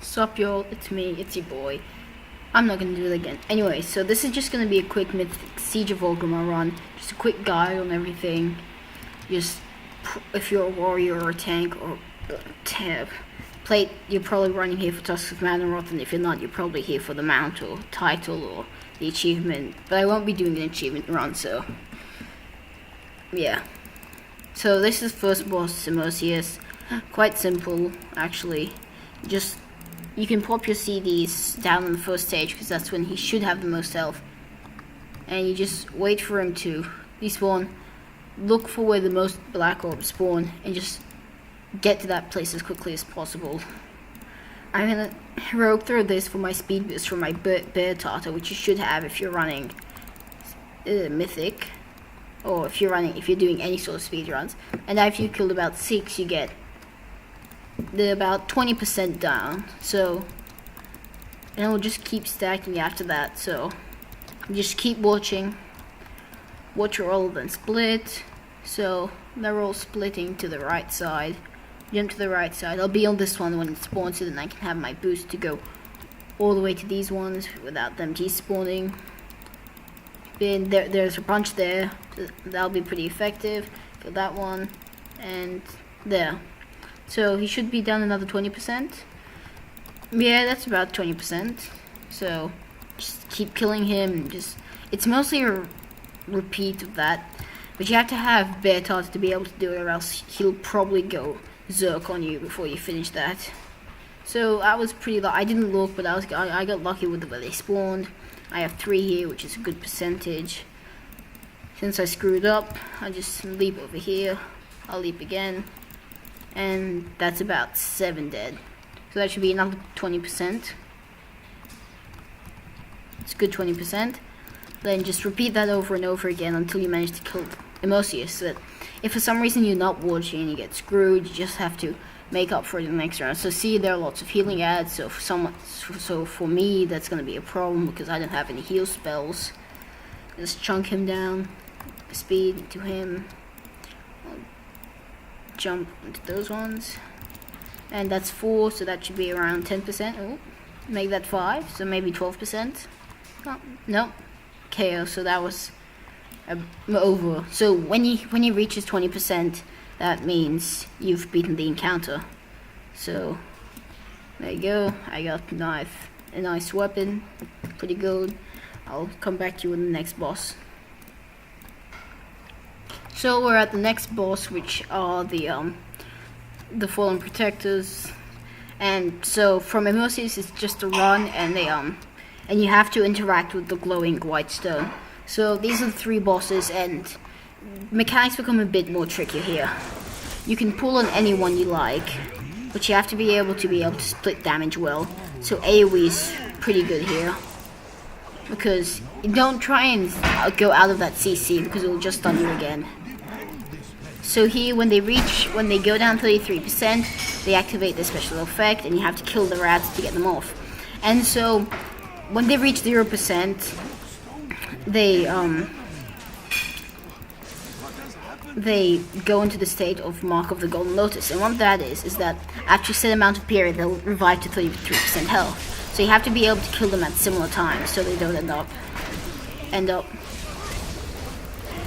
Sup y'all, it's me, it's your boy. I'm not gonna do it again. Anyway, so this is just gonna be a quick Mythic Siege of Orgrimmar run. Just a quick guide on everything. Just, if you're a warrior or a tank or plate, you're probably running here for Tusk of Manoroth, and if you're not, you're probably here for the mount or title or the achievement. But I won't be doing an achievement run, so yeah. So this is first boss, Simosius. Quite simple, actually. Just, you can pop your CDs down on the first stage, because that's when he should have the most health. And you just wait for him to despawn, look for where the most black orbs spawn, and just get to that place as quickly as possible. I'm gonna heroic throw this for my speed boost for my bear tartar, which you should have if you're running Mythic, or if you're doing any sort of speed runs. And after you killed about 6, you get the about 20% down. So, and it will just keep stacking after that. So, just keep watching. Watch your all of them split. So they're all splitting to the right side. Jump to the right side. I'll be on this one when it spawns, so then I can have my boost to go all the way to these ones without them despawning. Then there's a bunch there. That'll be pretty effective. For that one, and there. So he should be down another 20%. Yeah, that's about 20%. So just keep killing him. It's mostly a repeat of that, but you have to have bear tarts to be able to do it, or else he'll probably go Zerk on you before you finish that. So I was pretty I didn't look, but I got lucky with where they spawned. I have 3 here, which is a good percentage. Since I screwed up, I just leap over here. I'll leap again, and that's about 7 dead. So that should be another 20%. It's a good 20%. Then just repeat that over and over again until you manage to kill Imosius. So that if for some reason you're not watching and you get screwed, you just have to make up for it in the next round. So see, there are lots of healing ads. So for me, that's going to be a problem because I don't have any heal spells. Just chunk him down, speed to him. I'll jump into those ones, and that's 4. So that should be around 10%. Oh, make that 5. So maybe 12%. Oh, no. KO. So that was over. So when he reaches 20%, that means you've beaten the encounter. So there you go. I got a nice weapon, pretty good. I'll come back to you with the next boss. So we're at the next boss, which are the Fallen Protectors. And so from Imosius, it's just a run, and and you have to interact with the glowing white stone. So these are the 3 bosses, and mechanics become a bit more tricky here. You can pull on anyone you like, but you have to be able to split damage well. So AoE is pretty good here, because don't try and go out of that CC, because it will just stun you again. So here, when they go down 33%, they activate the special effect, and you have to kill the rats to get them off. And so when they reach 0%, they go into the state of Mark of the Golden Lotus, and what that is that after a set amount of period, they'll revive to 33% health. So you have to be able to kill them at similar times, so they don't end up.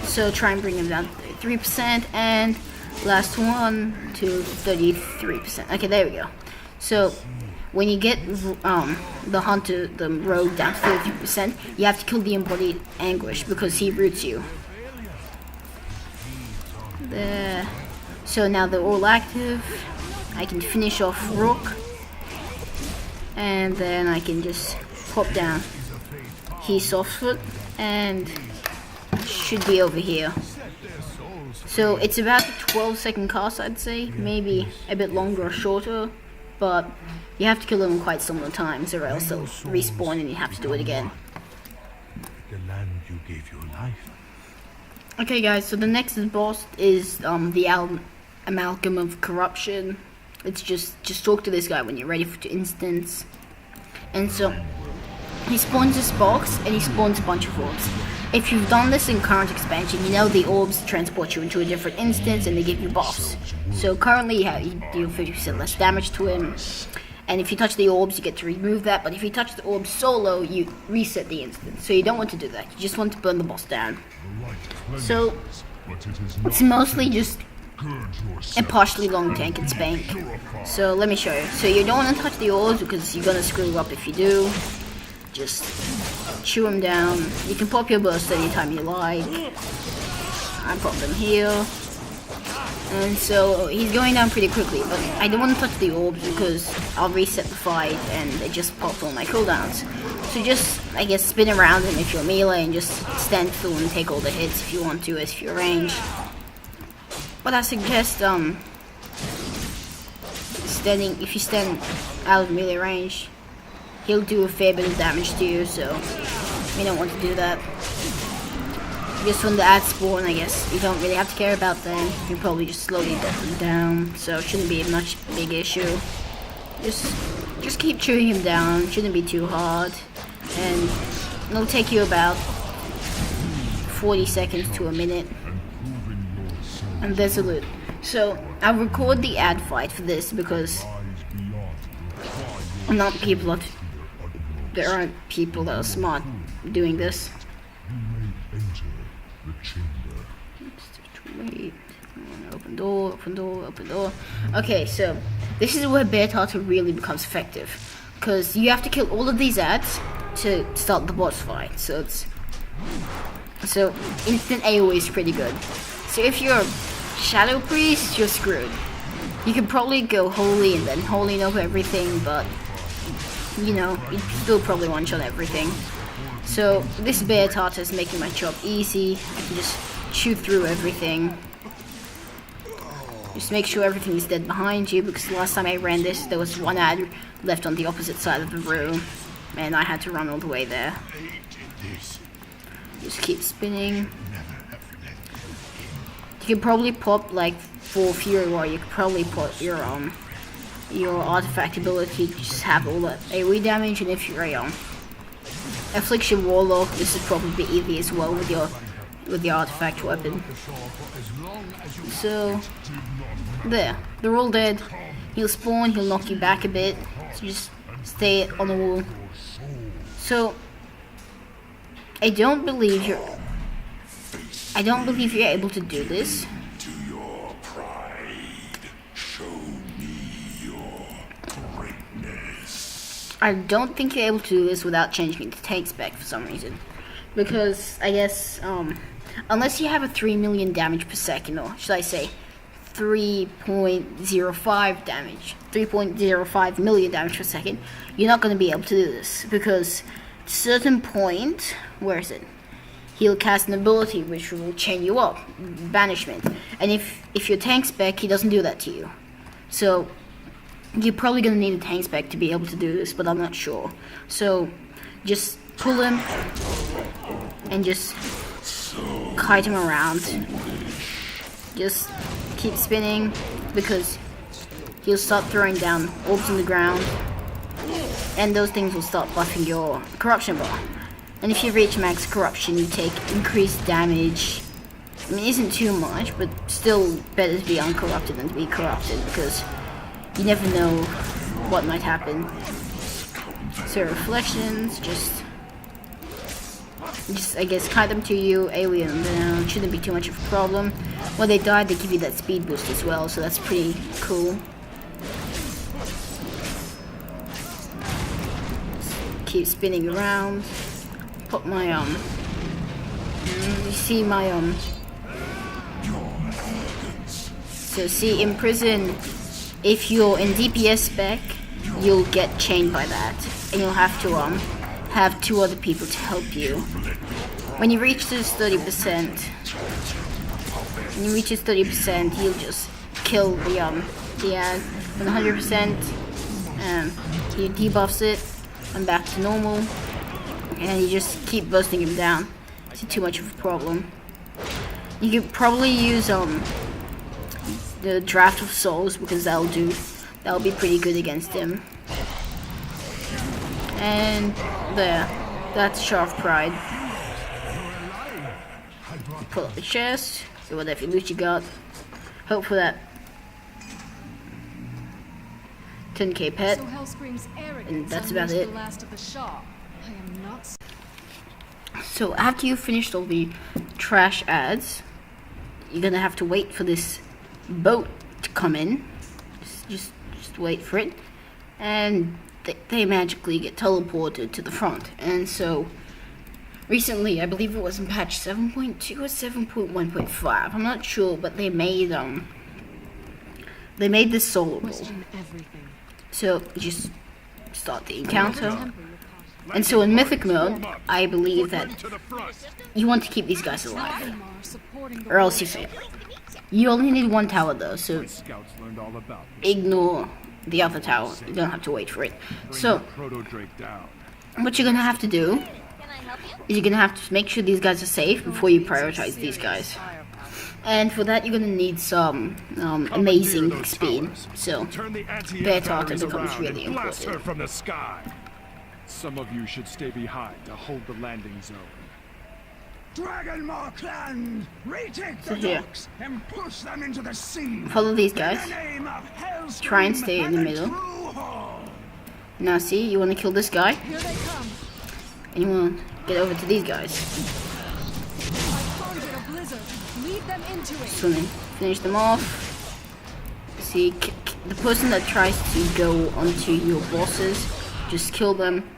So try and bring them down to 33%, and last one to 33%. Okay, there we go. So when you get the hunter, the rogue, down to 33%, you have to kill the embodied anguish because he roots you. There. So now they're all active. I can finish off Rook, and then I can just pop down. He's softfoot, and should be over here. So it's about a 12-second cast, I'd say, maybe a bit longer or shorter, but you have to kill them in quite similar times, or else they'll respawn and you have to do it again. The land you gave your life. Okay guys, so the next boss is the Amalgam of Corruption. It's just talk to this guy when you're ready to instance. And so he spawns this box, and he spawns a bunch of orbs. If you've done this in current expansion, you know the orbs transport you into a different instance and they give you buffs. So currently you deal 50% less damage to him, And if you touch the orbs, you get to remove that. But if you touch the orbs solo, you reset the instance. So you don't want to do that. You just want to burn the boss down. So it's mostly just a partially long tank and spank. So let me show you. So you don't want to touch the orbs because you're gonna screw up if you do. Just chew them down. You can pop your burst anytime you like. I pop them here. And so he's going down pretty quickly, but I don't want to touch the orbs because I'll reset the fight and they just pop all my cooldowns. So just, I guess, spin around him if you're melee and just stand still and take all the hits if you want to, if you're ranged. But I suggest, if you stand out of melee range, he'll do a fair bit of damage to you, so you don't want to do that. Just when the ads spawn, I guess you don't really have to care about them. You probably just slowly get them down, so it shouldn't be a much big issue. Just keep chewing him down. Shouldn't be too hard, and it'll take you about 40 seconds to a minute. And there's a loot. So I'll record the ad fight for this because there aren't people that are smart doing this. Wait. Open door, open door, open door. Okay, so this is where Bear Tartar really becomes effective, because you have to kill all of these ads to start the boss fight. So instant AoE is pretty good. So if you're a Shadow Priest, you're screwed. You could probably go holy and then holy over everything, but you know, you'd still probably one-shot everything. So this Bear Tartar is making my job easy. I can just chew through everything. Just make sure everything is dead behind you, because the last time I ran this, there was one ad left on the opposite side of the room, and I had to run all the way there. Just keep spinning. You could probably pop like 4 Fury Warrior. You could probably put your artifact ability to just have all that AoE damage, and if you're a Affliction Warlock, this is probably easy as well with the artifact weapon. So there, they're all dead. He'll spawn, he'll knock you back a bit, so just stay on the wall. So I don't believe you're able to do this. I don't think you're able to do this without changing the tank spec for some reason. Because, I guess, unless you have a 3 million damage per second, or should I say 3.05 damage, 3.05 million damage per second, you're not going to be able to do this. Because at a certain point, where is it? He'll cast an ability which will chain you up, banishment. And if your tank spec, he doesn't do that to you. So you're probably going to need a tank spec to be able to do this, but I'm not sure. So just pull him and just kite him around. Just keep spinning, because he'll start throwing down orbs on the ground, and those things will start buffing your corruption bar. And if you reach max corruption, you take increased damage. I mean, it isn't too much, but still better to be uncorrupted than to be corrupted, because you never know what might happen. So reflections, just I guess kite them to you, AoE them down, shouldn't be too much of a problem. When they die, they give you that speed boost as well, so that's pretty cool. Just keep spinning around. Put my you see my so see, in prison, if you're in DPS spec, you'll get chained by that, and you'll have to have 2 other people to help you. When you reach this 30%, he'll just kill the ad. When 100%, he debuffs it, and back to normal, and you just keep bursting him down. It's too much of a problem. You could probably use the Draft of Souls, because that'll be pretty good against him. And there, that's Sharp Pride. Pull up the chest, see whatever loot you got. Hope for that 10k pet, So Hellscream's arrogance and that's about unleashed it. the last of the shop. I am not. So after you've finished all the trash ads, you're gonna have to wait for this boat to come in. Just wait for it, and they magically get teleported to the front. And so recently, I believe it was in patch 7.2 or 7.1.5, I'm not sure, but they made this soloable. Question everything. So you just start the encounter. And so in Mythic mode, I believe that you want to keep these guys alive, Orgrimmar supporting the or else you fail. You only need one tower though, so Scouts learned all about this. ignore the other tower. You don't have to wait for it. So Proto-Drake down. what you're gonna have to do is you're gonna have to make sure these guys are safe before you prioritize these guys. And for that, you're gonna need some amazing speed. So Turn the Bear Tartar anti-batteries becomes around really and blast important. her from the sky. Some of you should stay behind to hold the landing zone. Dragonmaw clan, retake So the here. docks and push them into the sea. Follow these guys. In the name of Hellscream Try and stay in the and middle. True Hall. Now see, you wanna kill this guy, Here they come. and you wanna get over to these guys. I conjured a blizzard. Lead them into it. So then finish them off. See, the person that tries to go onto your bosses, just kill them.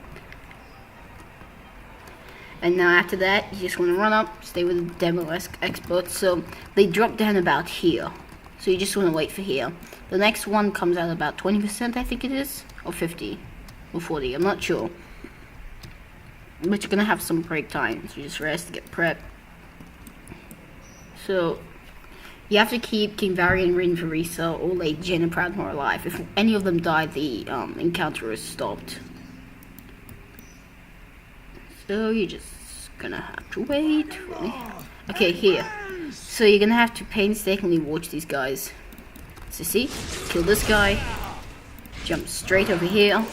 And now after that, you just want to run up, stay with the demo experts. So they drop down about here. So you just want to wait for here. The next one comes out about 20%, I think it is, or 50, or 40. I'm not sure. But you're gonna have some break time, so you just rest, get prep. So you have to keep King Varian, Rin Varisa, or Lady Jane and Proudmoore alive. If any of them die, the encounter is stopped. So you're just gonna have to wait. Okay, here. So you're gonna have to painstakingly watch these guys. So see, kill this guy, jump straight over here,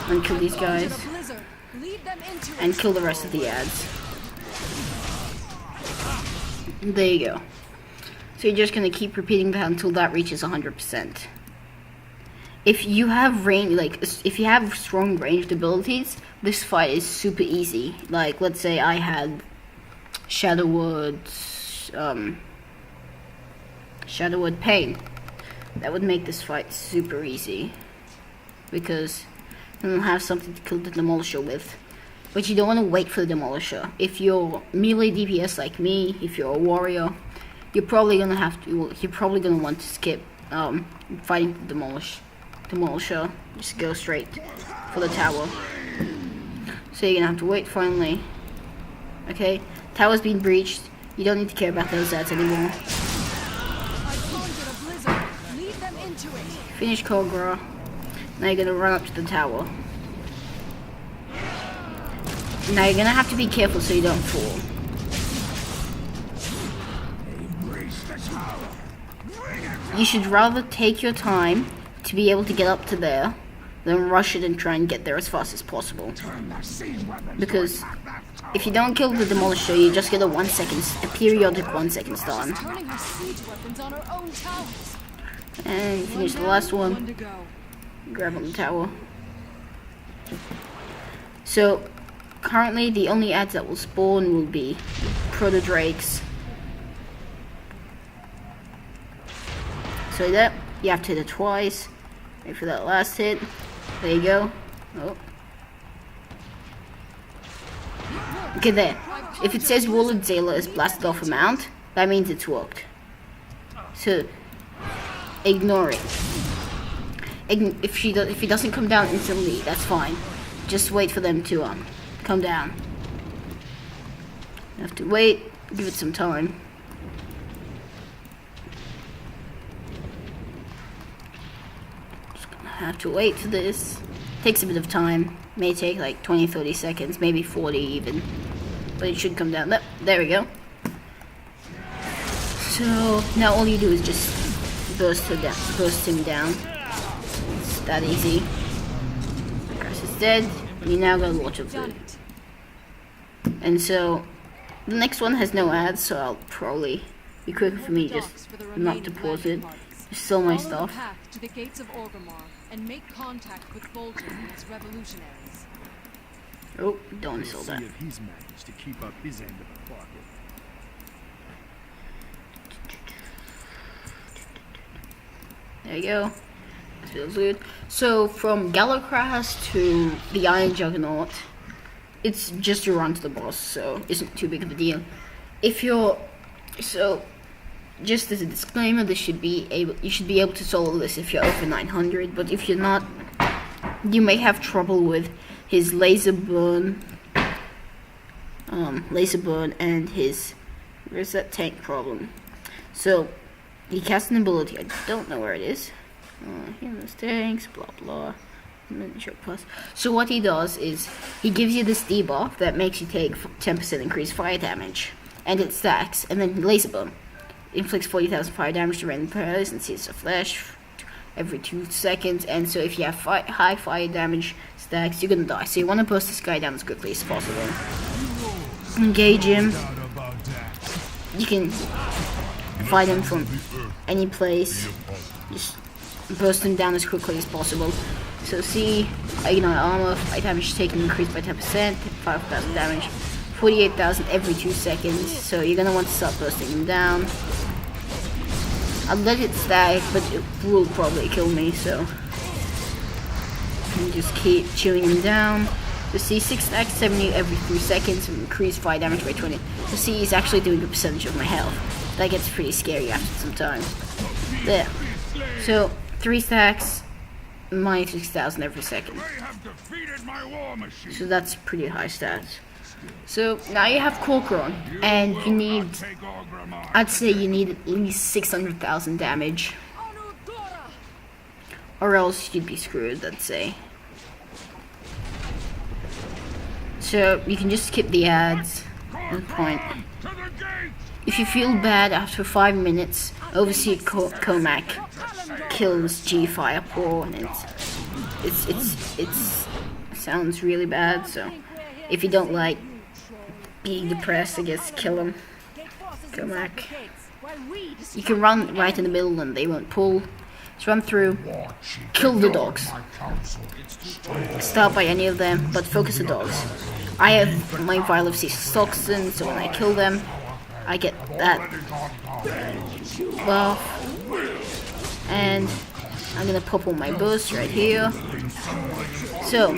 and kill these guys, Conjured a blizzard. Lead them into it. and kill the rest of the ads. There you go. So you're just gonna keep repeating that until that reaches 100%. If you have if you have strong ranged abilities, this fight is super easy. Like, let's say I had Shadowwood Pain. That would make this fight super easy, because you don't have something to kill the Demolisher with. But you don't want to wait for the Demolisher. If you're melee DPS like me, if you're a warrior, you're probably gonna want to skip fighting the Demolisher. Just go straight for the tower. So you're gonna have to wait finally. Okay, tower's been breached. You don't need to care about those ads anymore. I conjured a blizzard. Lead them into it. Finish Kogra. Now you're gonna run up to the tower. Now you're gonna have to be careful so you don't fall. Reach the tower. Bring it. You should rather take your time to be able to get up to there than rush it and try and get there as fast as possible. Turn the siege weapons Because to attack that tower. if you don't kill the Demolisher, you just get a periodic 1 second stun. Turning her siege weapons on her own towers. And finish the last One one. to go. Grab on the tower. So currently the only ads that will spawn will be Proto Drakes. So that you have to hit it twice. Wait for that last hit. There you go. Oh. Okay, there. If it says Warlord Zayla is blasted off a mount, that means it's worked. So ignore it. If he doesn't come down instantly, that's fine. Just wait for them to come down. You have to wait, give it some time. Just gonna have to wait for this. Takes a bit of time. May take like 20-30 seconds, maybe 40 even. But it should come down. There we go. So now all you do is just burst him down. It's that easy. Grass is dead. You now got a lot of Done food. it. And so the next one has no ads, so I'll probably be quicker for me just Docks for the not to remaining pause it. landing parts. Stole my Follow the stuff. path to the gates of Orgrimmar and make contact with Bolton and his revolutionaries. Oh, don't We'll sell see that. if he's managed to keep up his end of the bargain. There you go. That feels good. So from Galacras to the Iron Juggernaut, it's just a run to the boss, so isn't too big of a deal. If you're just as a disclaimer, you should be able to solo this if you're over 900. But if you're not, you may have trouble with his laser burn, and his where's that tank problem. So he casts an ability. I don't know where it is. Healers tanks, blah blah. Miniature plus. So what he does is he gives you this debuff that makes you take 10% increased fire damage, and it stacks. And then laser burn inflicts 40,000 fire damage to random players and seeds of flesh every 2 seconds. And so if you have high fire damage stacks, you're gonna die. So you want to burst this guy down as quickly as possible. Engage him. You can fight him from any place. Just burst him down as quickly as possible. So see, ignite armor, fire damage taken increased by 10%, 5,000 damage, 48,000 every 2 seconds. So you're gonna want to start bursting him down. I'll let it stack, but it will probably kill me, so you just keep chewing him down. So see, 6 stacks 70 every 3 seconds, and increase fire damage by 20. So see, he's actually doing a percentage of my health. That gets pretty scary after some time. There. So 3 stacks, minus 6,000 every second. They have defeated my war machine. So that's pretty high stats. So now you have Corcoran, and you need, Take Orgrimmar. I'd say you need at least 600,000 damage, or else you'd be screwed, I'd say. So you can just skip the ads at the point. To the gates. If you feel bad after 5 minutes, Overseer Comac kills G Firepaw, and it sounds really bad. So if you don't like being depressed, I guess kill him. Comac. You can run right in the middle and they won't pull. Just run through, kill the dogs. Start by any of them, but focus the dogs. I have my Vial of Sea Toxin, so when I kill them, I get that buff. And I'm gonna pop on my burst right here. So,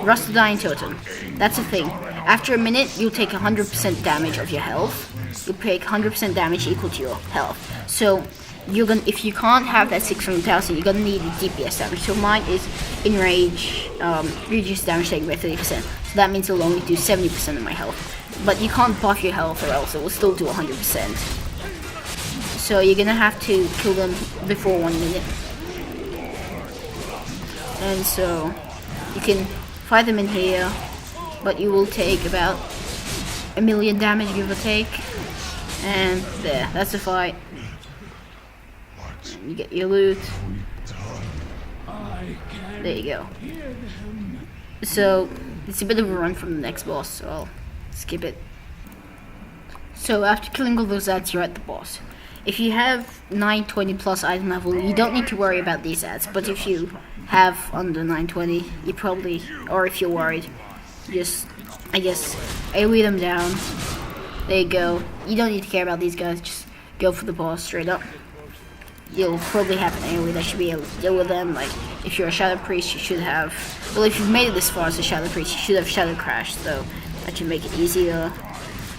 Rustodine Totem. That's the thing. After a minute, you'll take 100% damage of your health. You'll take 100% damage equal to your health. So, if you can't have that 600,000, you're gonna need a DPS damage. So mine is Enrage, reduce damage taken by 30%. So that means it'll only do 70% of my health. But you can't buff your health or else it will still do 100%. So you're gonna have to kill them before 1 minute. And so you can fight them in here, but you will take about 1 million damage, give or take. And there, that's the fight. You get your loot. There you go. So it's a bit of a run from the next boss, so I'll skip it. So after killing all those ads, you're at the boss. If you have 920 plus item level, you don't need to worry about these ads. But if you have under 920, you probably, or if you're worried, just, I guess, AoE them down. There you go. You don't need to care about these guys, just go for the boss straight up. You'll probably have an AoE that should be able to deal with them. Like, if you're a Shadow Priest, you should have, well, if you've made it this far as a Shadow Priest, you should have Shadow Crash, so that should make it easier.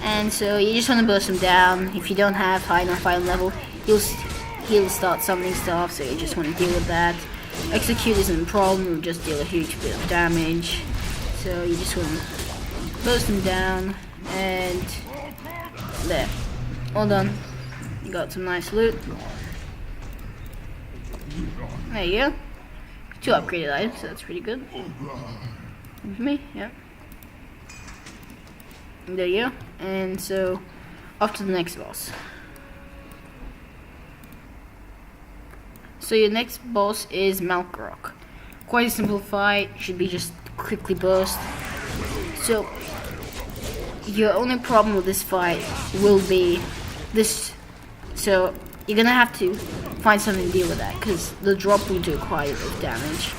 And so you just want to burst them down. If you don't have high enough item level, he'll start summoning stuff, so you just want to deal with that. Execute isn't a problem, it'll just deal a huge bit of damage. So you just want to burst them down, and there. All done. You got some nice loot. There you go. 2 upgraded items, so that's pretty good. For me, yeah. There you go. And so, off to the next boss. So your next boss is Malkorok. Quite a simple fight, should be just quickly burst. So, your only problem with this fight will be this. So, you're gonna have to find something to deal with that, because the drop will do quite a bit of damage.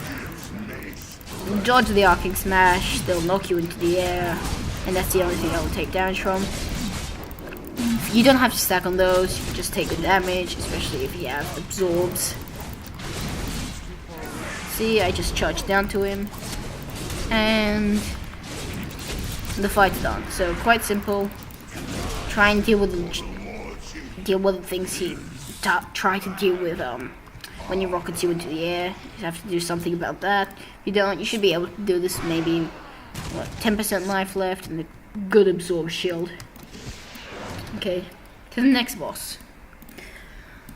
Dodge the arcing smash, they'll knock you into the air, and that's the only thing I will take damage from. You don't have to stack on those, you can just take the damage, especially if you have absorbs. See, I just charged down to him, and the fight's done. So quite simple. Try and deal with the things he try to deal with when he rockets you into the air. You have to do something about that. If you don't, you should be able to do this. Maybe what, 10% life left and a good absorb shield. Okay, to the next boss.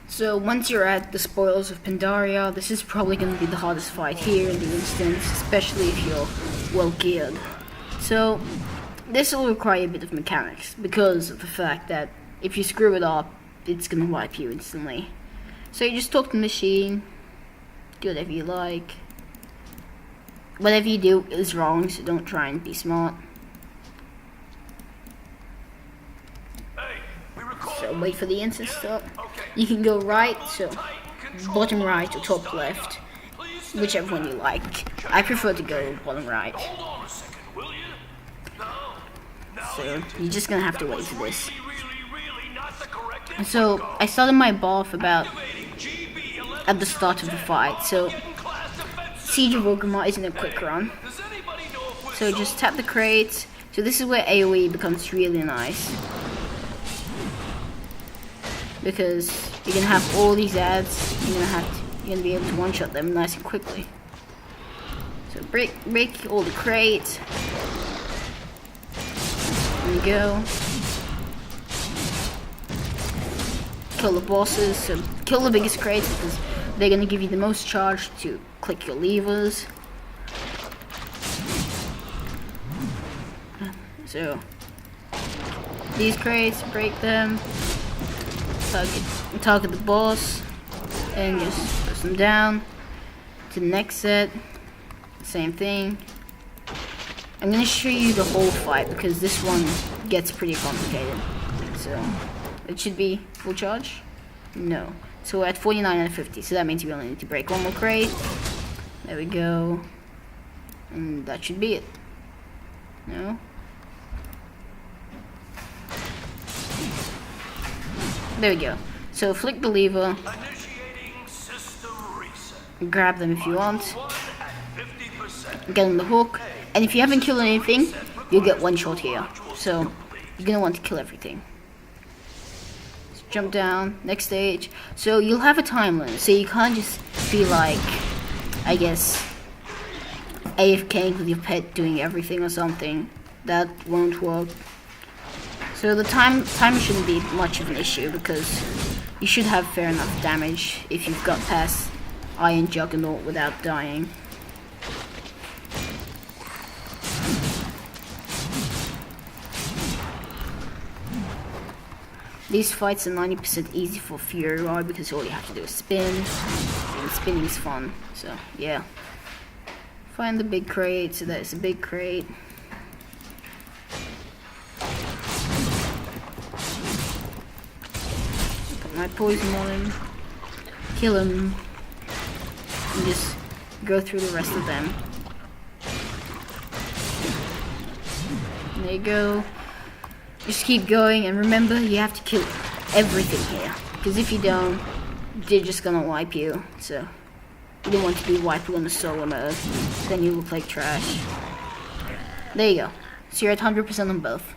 So once you're at the spoils of Pandaria, this is probably going to be the hardest fight here in the instance, especially if you're well geared. So this will require a bit of mechanics because of the fact that if you screw it up, it's going to wipe you instantly. So you just talk to the machine, do whatever you like. Whatever you do is wrong, so don't try and be smart. So wait for the instance stop. You can go right, so bottom right or top left, whichever one you like. I prefer to go bottom right. So you're just gonna have to wait for this. So I started my buff about at the start of the fight. So Siege of Orgrimmar isn't a quick run. So just tap the crates. So this is where AoE becomes really nice, because you're gonna have all these ads. You're gonna be able to one-shot them nice and quickly. So break all the crates. There you go. Kill the bosses. So kill the biggest crates because they're gonna give you the most charge to click your levers. So these crates, break them. Target the boss and just press them down. To the next set, same thing. I'm gonna show you the whole fight because this one gets pretty complicated. So it should be full charge. No, so we're at 49 and 50, so that means we only need to break one more crate. There we go, and that should be it. No. There we go. So flick the lever, grab them if you want, get on the hook, and if you haven't killed anything, you'll get one shot here. So you're gonna want to kill everything. Just jump down, next stage. So you'll have a time limit, so you can't just be like, I guess, AFKing with your pet doing everything or something. That won't work. So the time shouldn't be much of an issue because you should have fair enough damage if you've got past Iron Juggernaut without dying. These fights are 90% easy for Fury Rod because all you have to do is spin, and spinning is fun. So yeah, find the big crate. So that's a big crate. My poison on him, kill him, and just go through the rest of them. And there you go. Just keep going, and remember, you have to kill everything here, because if you don't, they're just gonna wipe you. So you don't want to be wiping on the solo mode, then you look like trash. There you go. So you're at 100% on both.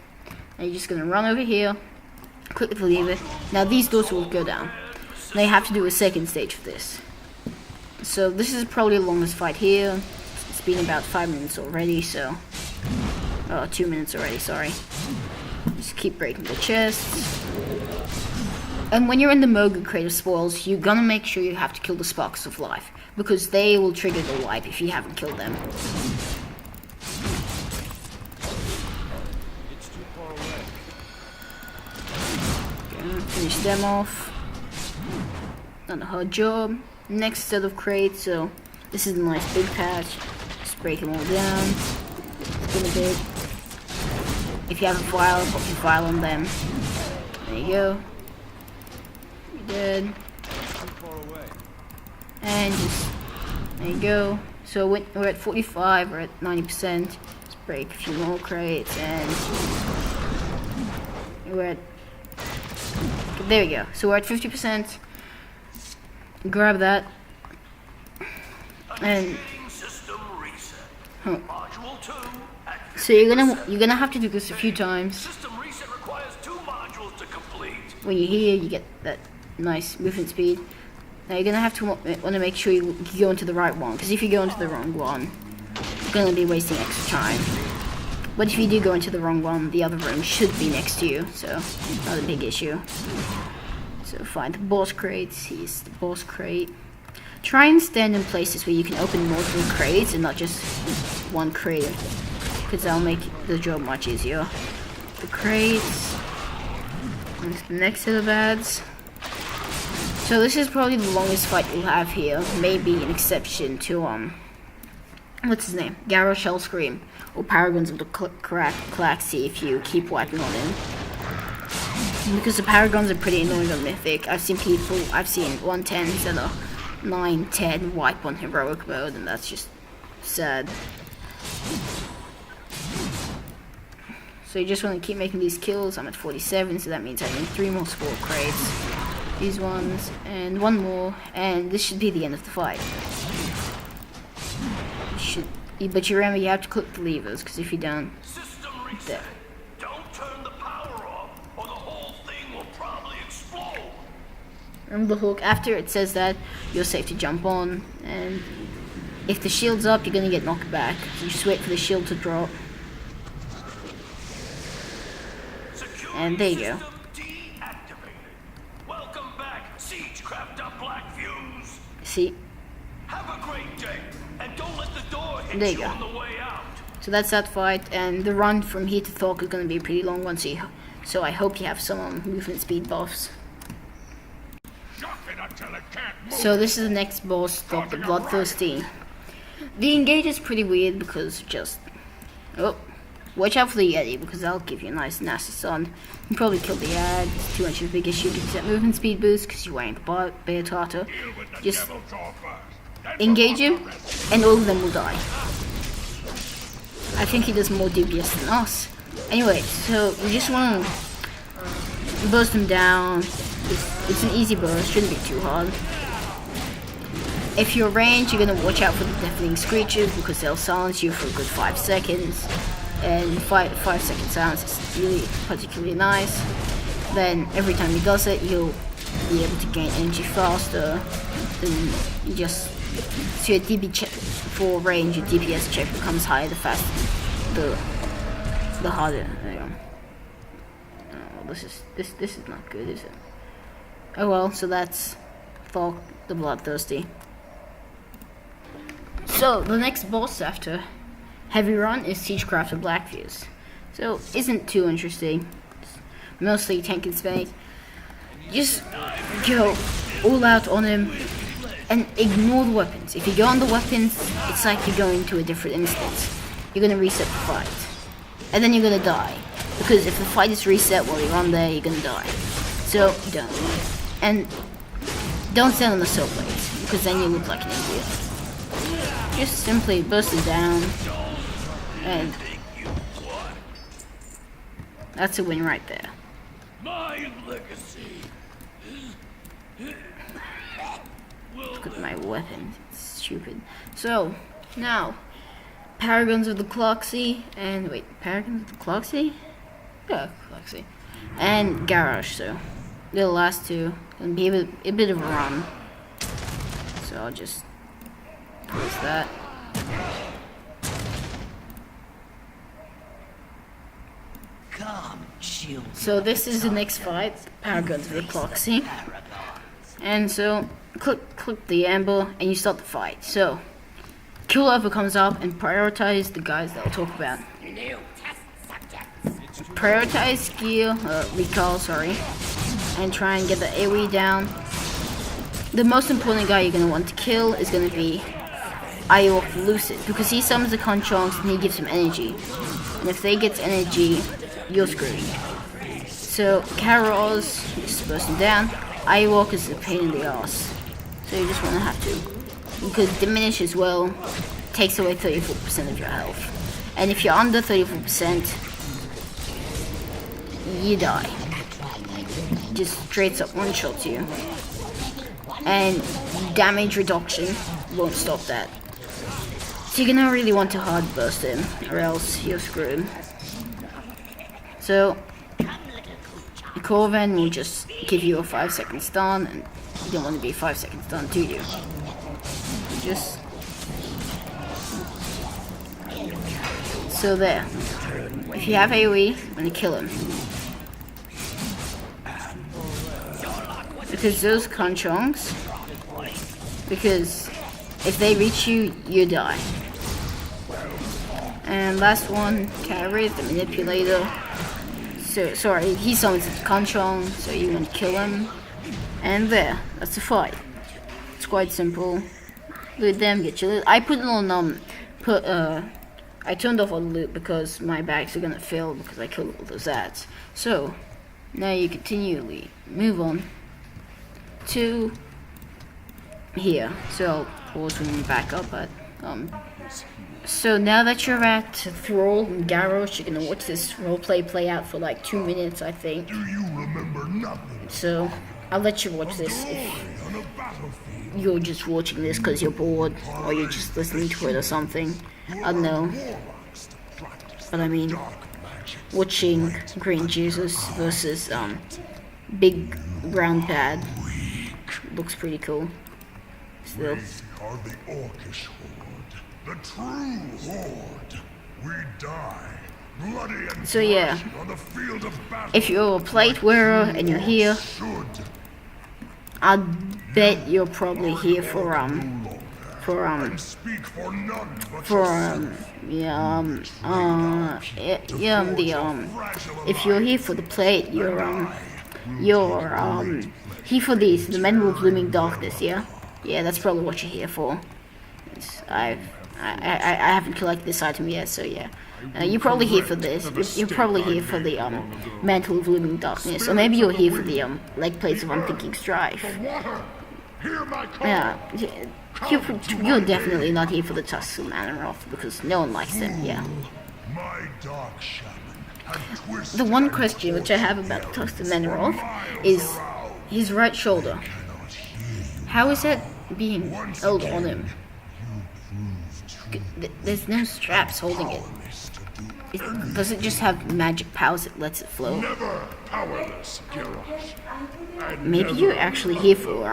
And you're just gonna run over here. Click the lever. Now these doors will go down. Now you have to do a second stage for this. So this is probably the longest fight here. It's been about 5 minutes already, so... Oh, 2 minutes already, sorry. Just keep breaking the chests. And when you're in the Moga Crate of Spoils, you're gonna make sure you have to kill the Sparks of Life, because they will trigger the wipe if you haven't killed them. Finish them off. Not a hard job. Next set of crates, so this is a nice big patch. Just break them all down. Spin a bit. If you have a file, pop your file on them. There you go. dead. Too far away. And just, there you go. So we're at 45, we're at 90%. Let's break a few more crates and we're at, there we go. So we're at 50%. Grab that. And so you're gonna have to do this a few times. When you're here, you get that nice movement speed. Now you're gonna have to want to make sure you go into the right one, because if you go into the wrong one, you're gonna be wasting extra time. But if you do go into the wrong one, the other room should be next to you, so not a big issue. So find the boss crates. Here's the boss crate. Try and stand in places where you can open multiple crates and not just one crate, because that'll make the job much easier. The crates. And the next set of ads. So this is probably the longest fight you'll have here. Maybe an exception to what's his name? Garrosh Hellscream, or Paragons of the Galaxy if you keep wiping on him. Because the Paragons are pretty annoying on Mythic. I've seen 110s that are 9-10 wipe on heroic mode, and that's just sad. So you just want to keep making these kills. I'm at 47, so that means I need 3 more spore crates. These ones, and 1 more, and this should be the end of the fight. But you remember, you have to click the levers, because if you don't, there. Don't turn the power off, or the whole thing will probably explode. Remember the hook. After it says that, you're safe to jump on, and if the shield's up, you're gonna get knocked back. So just wait for the shield to drop. And there you go. Welcome back, Siege crapped up black fuse. See? Have a great day, and don't let the door hit There you you go. on the way out. So that's that fight, and the run from here to Thork is going to be a pretty long one, so I hope you have some movement speed buffs. So this is the next boss, Thork the Bloodthirsty. The engage is pretty weird because just... Oh, watch out for the Yeti, because that'll give you a nice nasty stun. You can probably kill the ad, it's too much of a big issue, gives that movement speed boost because you're wearing the bear tartar. Just engage him, and all of them will die. I think he does more DPS than us. Anyway, so you just want to burst him down. It's an easy burst, shouldn't be too hard. If you're ranged, you're going to watch out for the deafening screeches because they'll silence you for a good 5 seconds. And 5 second silence is really particularly nice. Then every time he does it, you'll be able to gain energy faster. Then you just... So your DP check for range, your DPS check becomes higher the faster, the harder. There you go. Oh, this is not good, is it? Oh well, so that's Thork the Bloodthirsty. So the next boss after Heavy Run is Siegecraft Blackfuse. So isn't too interesting. It's mostly tank and spec. Just go all out on him. And ignore the weapons. If you go on the weapons, it's like you're going to a different instance. You're gonna reset the fight. And then you're gonna die. Because if the fight is reset while you're on there, you're gonna die. So, don't. And don't stand on the soap blades, because then you look like an idiot. Just simply burst it down. And that's a win right there. My legacy. Look at my weapon. It's stupid. So, now, Paragons of the Galaxy, and wait, Paragons of the Galaxy? Yeah, Galaxy. And Garrosh, so the last two. Gonna be a bit of a run. So I'll just close that. Come, children. So this is the next fight, Paragons of the Galaxy. And so click the amber and you start the fight. So kill whoever comes up and prioritize the guys that I'll talk about. Prioritize skill, recall, sorry, and try and get the AoE down. The most important guy you're going to want to kill is going to be Iork Lucid, because he summons the Conchonks and he gives him energy. And if they get energy, you're screwed. So Karos, just burst him down. I walk is a pain in the ass, so you just want to have to. Because diminish as well takes away 34% of your health, and if you're under 34%, you die. Just straight up one shot you, and damage reduction won't stop that. So you're gonna really want to hard burst him, or else you're screwed. So Corvan will just give you a 5-second stun, and you don't want to be 5 seconds stun, do you? Just so there. If you have AoE, I'm gonna kill him. Because those Conchongs, because if they reach you, you die. And last one, Carrot, the Manipulator. So, sorry, he summons a Conchong, so you want to kill him. And there, that's the fight. It's quite simple. Loot them, get your loot. I put it on, I turned off all the loot because my bags are gonna fill because I killed all those ads. So, now you continually move on to here. So I'll pause when we back up, but so now that you're at Thrall and Garrosh, you're gonna watch this roleplay play out for like 2 minutes, I think. So I'll let you watch this if you're just watching this because you're bored or you're just listening to it or something. I don't know. But I mean, watching Green Jesus versus Big Brown Pad looks pretty cool. Still. We are the Orcish horde, the true horde. We die bloody and so yeah, on the field of battle. if you're a plate wearer and you're here, I bet you're probably here for speak for none but if you're here for the plate, you're here for these, the Men with Blooming Darkness, yeah? Yeah, that's probably what you're here for. I haven't collected this item yet, so yeah. You're probably here for this. You're probably here for the Mantle of Looming Darkness, or maybe you're here for the leg plates of Unthinking Strife. Yeah, you're definitely not here for the Tusks of Manoroth because no one likes them. Yeah. The one question which I have about the Tusks of Manoroth is his right shoulder. How is that being held on him? There's no straps holding it. Does it just have magic powers that lets it flow? never powerless, Maybe you're actually here for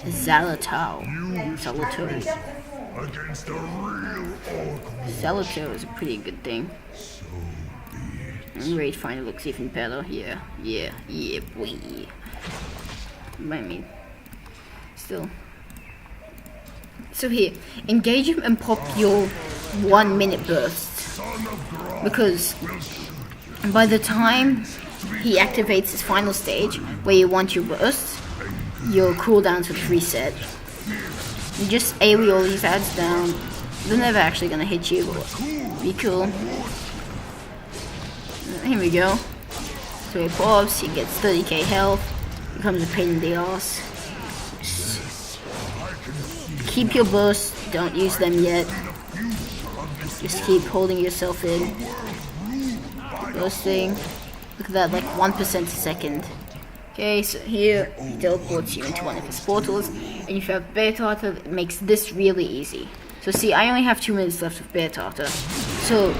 Zalato. against a real orc. Zalato is a pretty good thing. And Raid Finder looks even better. Yeah, boy. I mean, still. So here, engage him and pop your 1 minute bursts. Because by the time he activates his final stage, where you want your bursts, your cooldowns would reset. You just AoE all these ads down. They're never actually gonna hit you, but be cool. Here we go. So he pops, he gets 30k health, becomes a pain in the ass. Keep your bursts, don't use them yet. Just keep holding yourself in. Bursting. Look at that, like 1% a second. Okay, so here he teleports you into one of his portals, and if you have Bear Tartar, it makes this really easy. So see, I only have 2 minutes left of Bear Tartar. So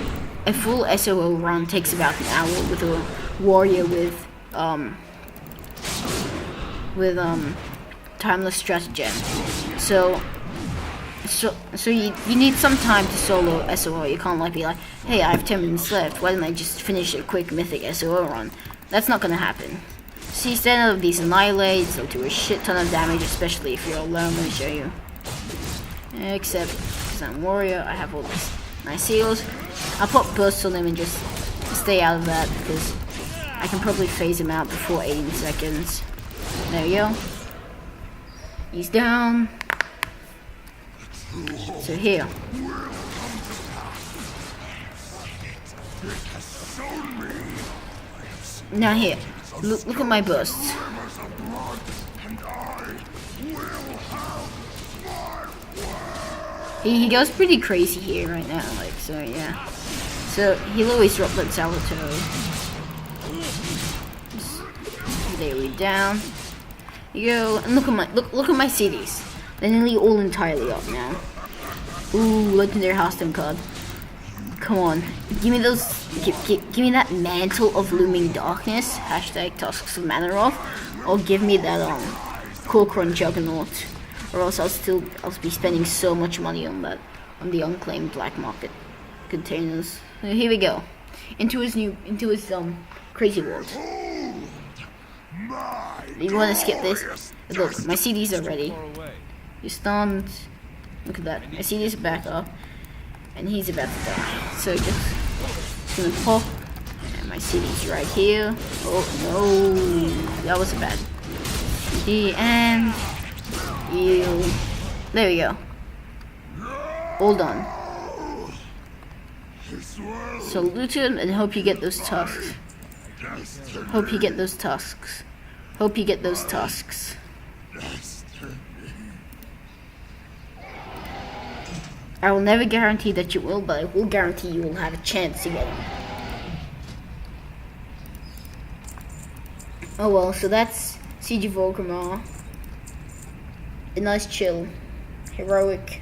a full SOO run takes about an hour with a warrior with timeless stratagem. So you need some time to solo SOO. You can't like be like, hey, I have 10 minutes left, why don't I just finish a quick Mythic SOO run? That's not gonna happen. See, standard of these annihilates, they'll do a shit ton of damage, especially if you're alone. Let me show you. Except, because I'm warrior, I have all these nice heals. I'll put bursts on them and just stay out of that, because I can probably phase him out before 18 seconds. There we go. He's down. So here. Now here. Look at my bursts. He goes pretty crazy here right now, like, so yeah. So he'll always drop that Salvatore. There we down. You go, and look at my cities. They're nearly all entirely up now. Ooh, legendary Hearthstone card. Come on, give me those. Give me that mantle of looming darkness. Hashtag Tusks of Manoroth. Or give me that Corcoran Juggernaut. Or else I'll be spending so much money on that, on the unclaimed black market containers. So here we go, into his crazy world. You want to skip this? Look, my CDs are ready. You stunned. Look at that. My CDs are back up, and he's about to die. So just gonna pop, and my CD's right here. Oh no, that was a bad CD, and you. There we go. All done. So loot him and hope you get those tusks. Hope you get those tusks. Hope you get those tusks. I will never guarantee that you will, but I will guarantee you will have a chance to get them. Oh well, so that's Siege of Orgrimmar. A nice chill, heroic,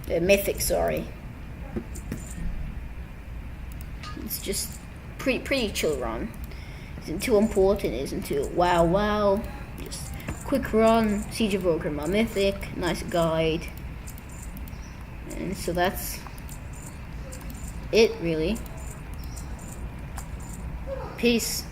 mythic, sorry. It's just pretty chill run. Isn't too important, isn't too wow. Just quick run, Siege of Orgrimmar mythic, nice guide. And so that's it really. Peace.